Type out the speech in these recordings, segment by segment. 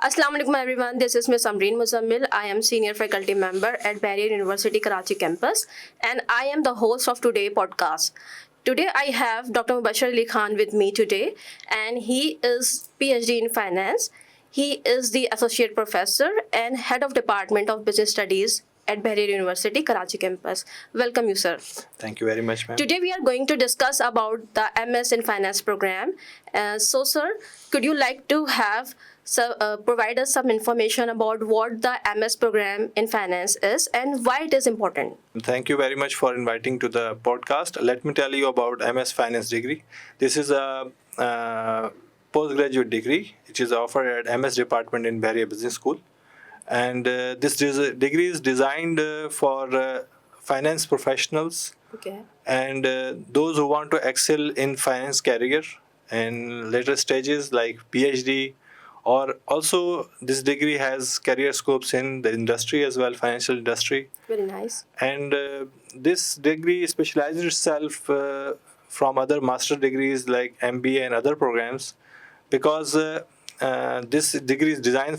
Assalamu alaikum everyone. This is Ms. Amreen Muzammil. I am senior faculty member at Barrier University Karachi campus and I am the host of today's podcast. Today I have Dr. Mubashir Ali Khan with me today and he is PhD in finance. He is the associate professor and head of department of business studies at Barrier University Karachi campus. Welcome you, sir. Thank you very much, ma'am. Today we are going to discuss about the MS in Finance program. So, sir, could you like to provide us some information about what the MS program in Finance is and why it is important? Thank you very much for inviting to the podcast. Let me tell you about MS Finance degree. This is a postgraduate degree, which is offered at MS department in Bahria Business School. And this degree is designed for finance professionals and those who want to excel in finance career and later stages like PhD, or also this degree has career scopes in the industry as well, financial industry. Very nice. And this degree specializes itself from other master degrees like MBA and other programs because this degree is designed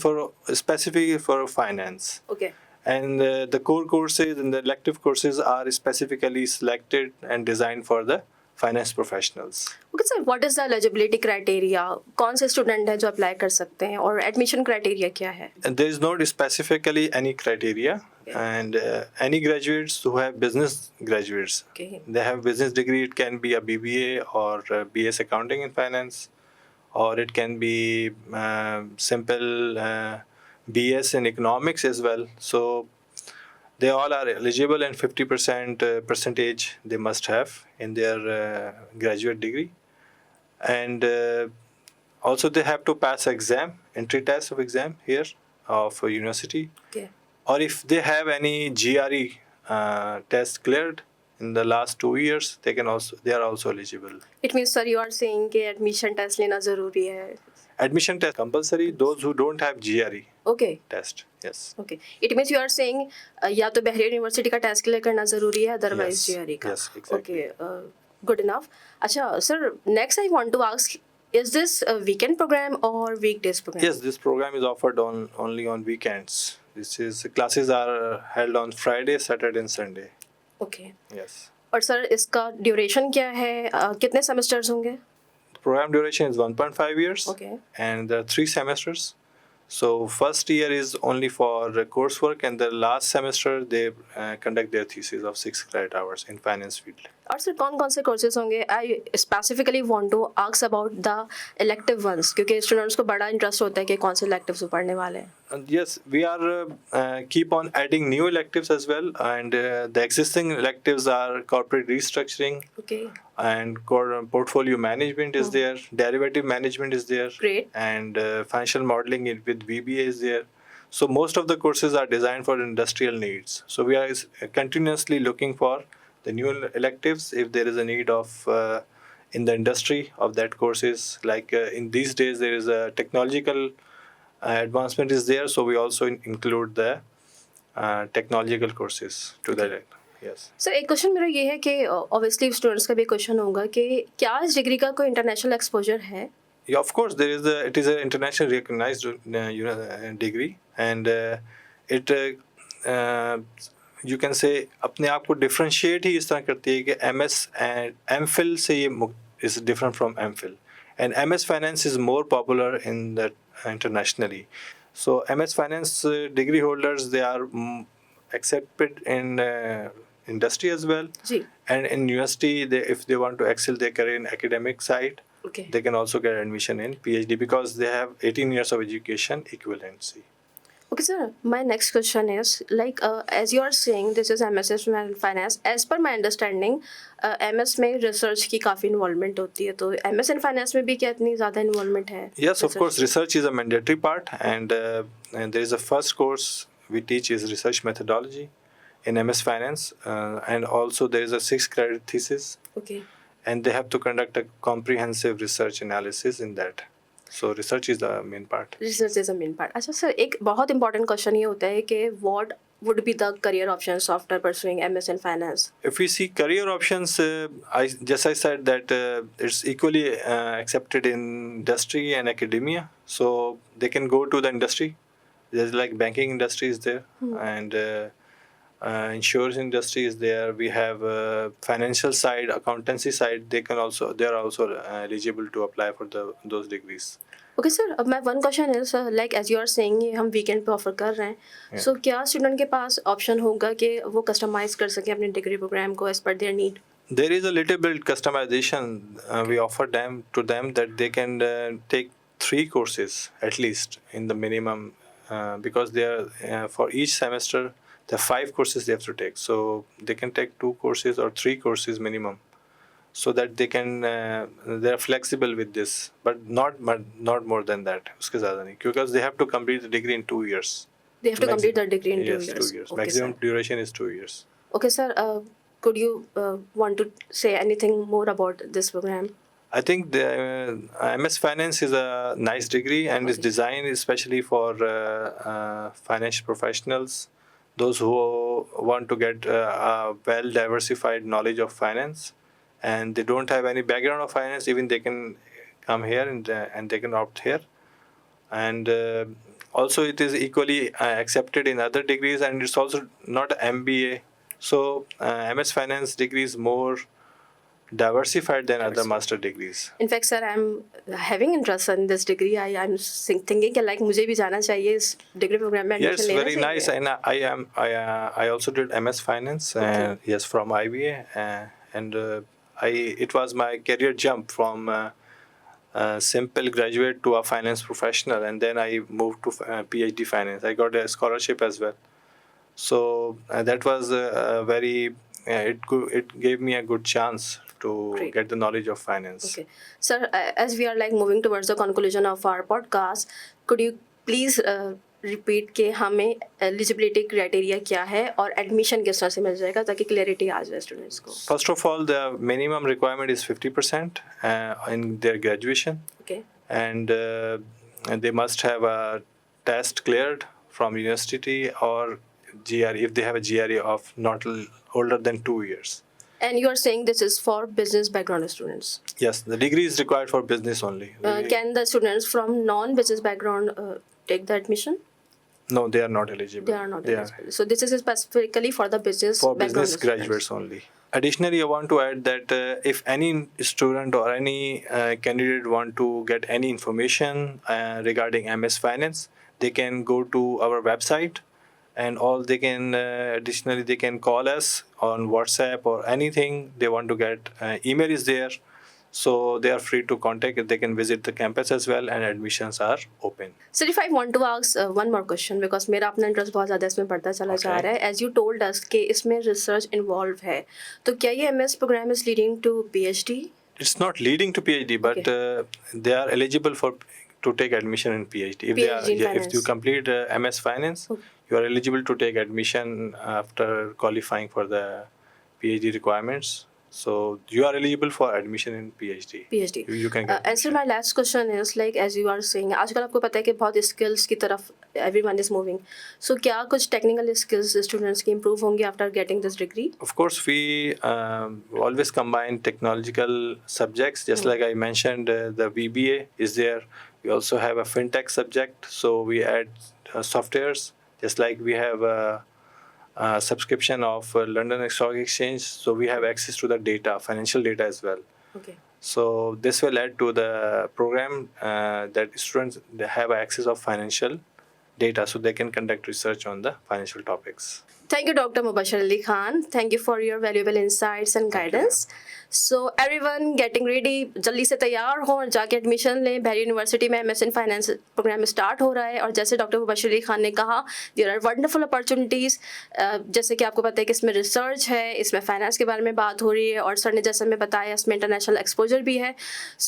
specifically for finance. Okay. And the core courses and the elective courses are specifically selected and designed for the finance professionals. Okay, sir. What is the eligibility criteria? कौन से student हैं जो apply कर सकते हैं और admission criteria क्या है? And there is not specifically any criteria. Okay. And any graduates who have business graduates, Okay. they have business degree. It can be a BBA or BS Accounting in Finance, or it can be simple BS in Economics as well. So they all are eligible, and 50% percentage they must have in their graduate degree. And also they have to pass exam, entry test of exam here of a university. Okay. Or if they have any GRE test cleared in the last 2 years, they are also eligible. It means, sir, you are saying कि admission test लेना ज़रूरी है. Admission test compulsory. Those who don't have GRE Okay. test, yes. Okay. It means you are saying या तो बहरिया university का test clear करना ज़रूरी है, otherwise Yes. GRE का. Yes, exactly. Okay. Good enough. अच्छा, sir. Next, I want to ask: is this a weekend program or weekdays program? Yes, this program is offered only on weekends. Classes are held on Friday, Saturday, and Sunday. Okay. Yes. और sir इसका duration क्या है? कितने semesters होंगे? The program duration is 1.5 years. Okay. And there are 3 semesters. So first year is only for coursework, and the last semester they conduct their thesis of 6 credit hours in finance field. और sir कौन से courses होंगे? I specifically want to ask about the elective ones, क्योंकि students को बड़ा interest होता है कि कौन से इलेक्टिव्स पढ़ने वाले हैं. And yes, we are keep on adding new electives as well, and the existing electives are corporate restructuring, Okay. and portfolio management is there, derivative management is there, Great. and financial modeling with VBA is there. So most of the courses are designed for industrial needs. So we are continuously looking for the new electives if there is a need of in the industry of that courses. Like in these days there is a technological advancement is there, so we also include the technological courses to the yes. Sir एक question मेरा ये है कि obviously students का भी question होगा कि क्या इस डिग्री का कोई इंटरनेशनल एक्सपोजर है? Yeah, of course, it is an internationally recognized degree, and it you can say अपने आप को differentiate ही इस तरह करती है कि MS and MPhil से ये is different from MPhil, and MS Finance is more popular in that internationally. So MS Finance degree holders, they are accepted in industry as well. Ji. And in university, if they want to excel their career in academic side, Okay. they can also get admission in PhD because they have 18 years of education equivalency. Okay, sir. My next question is like as you are saying this is MS in Finance. As per my understanding, MS में research की काफ़ी involvement होती है, तो MS in Finance में भी क्या इतनी ज़्यादा involvement है? Yes, of course, research is a mandatory part, and there is a first course we teach is research methodology in MS Finance, and also there is a 6 credit thesis, Okay. and they have to conduct a comprehensive research analysis in that. So research is the main part. Research is a main part. अच्छा sir, एक बहुत important question ये होता है कि would be the career options after pursuing MS in finance? If we see career options, I said that it's equally accepted in industry and academia. So they can go to the industry. There's like banking industry is there, and insurance industry is there. We have financial side, accountancy side. They are also eligible to apply for those degrees. Okay sir, अब मैं one question है sir, like as you are saying ये हम weekend पे offer कर रहे हैं, सो क्या स्टूडेंट के पास ऑप्शन होगा कि वो कस्टमाइज कर सके अपने डिग्री प्रोग्राम को as per their need? There is a little bit customization. We offer them that they can take 3 courses at least in the minimum, because they are for each semester there are 5 courses they have to take. So they can take 2 courses or 3 courses minimum, so that they can they are flexible with this, but not more than that. उसके ज़्यादा नहीं, because they have to complete the degree in 2 years. They have to complete the degree in 2 Yes, years. 2 years. Okay, Maximum sir. duration is 2 years. Okay, sir. Could you want to say anything more about this program? I think the MS Finance is a nice degree and is designed especially for financial professionals, those who want to get a well diversified knowledge of finance, and they don't have any background of finance. Even they can come here and they can opt here. And also it is equally accepted in other degrees, and it's also not MBA. So MS Finance degree is more diversified than other master degrees. In fact, sir, I'm having interest in this degree. I'm thinking कि like मुझे भी जाना चाहिए इस degree program में Yes, admission लेना very nice. चाहिए. And I also did MS Finance. Yes, from IBA, and it was my career jump from simple graduate to a finance professional, and then I moved to PhD finance. I got a scholarship as well. So that was it gave me a good chance to Great. get the knowledge of finance. Okay, sir. As we are like moving towards the conclusion of our podcast, could you please repeat कि हमें eligibility criteria क्या है और admission किस तरह से मिल जाएगा ताकि clarity आ जाए students को? First of all, the minimum requirement is 50% in their graduation. Okay. And they must have a test cleared from university or GRE, if they have a GRE of not older than 2 years. And you are saying this is for business background students? Yes, the degree is required for business only. Can the students from non-business background take the admission? No, they are not eligible. They are not eligible. So this is specifically for the business For background business students. graduates only. Additionally, I want to add that if any student or any candidate want to get any information regarding MS Finance, they can go to our website, and they can additionally they can call us on WhatsApp or anything they want to get. Email is there, so they are free to contact. They can visit the campus as well, and admissions are open. Sir, if I want to ask one more question, because मेरा अपना interest बहुत ज़्यादा इसमें बढ़ता चला जा रहा है. As you told us कि इसमें research involved है, तो क्या ये MS program is leading to PhD? It's not leading to PhD, but they are eligible to take admission in PhD. If PhD in if you complete MS Finance, you are eligible to take admission after qualifying for the PhD requirements. So you are eligible for admission in PhD. PhD. You can get And so my last question is like, as you are saying, आजकल आपको पता है कि बहुत skills की तरफ everyone is moving. So क्या कुछ technical skills students की improve होंगी after getting this degree? Of course, we always combine technological subjects. Just like I mentioned, the VBA is there. We also have a fintech subject. So we add softwares. Just like we have a subscription of London Stock Exchange. So we have access to the data, financial data as well. Okay. So this will add to the program that students they have access of financial data, so they can conduct research on the financial topics. Thank you, Dr. Mubashir Ali Khan. Thank you for your valuable insights and guidance. So everyone getting ready, जल्दी से तैयार हो और जाके admission लें. Barry university में MS in finance programme start हो रहा है, और जैसे डॉक्टर मुबशिर अली खान ने कहा, देयर आर वंडरफुल अपॉर्चुनिटीज़. जैसे कि आपको पता है कि इसमें रिसर्च है, इसमें फाइनेंस के बारे में बात हो रही है, और सर ने जैसे हमें बताया इसमें इंटरनेशनल एक्सपोजर भी है.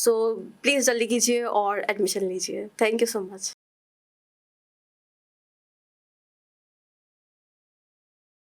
सो प्लीज़ जल्दी कीजिए और एडमिशन लीजिए. Thank you so much.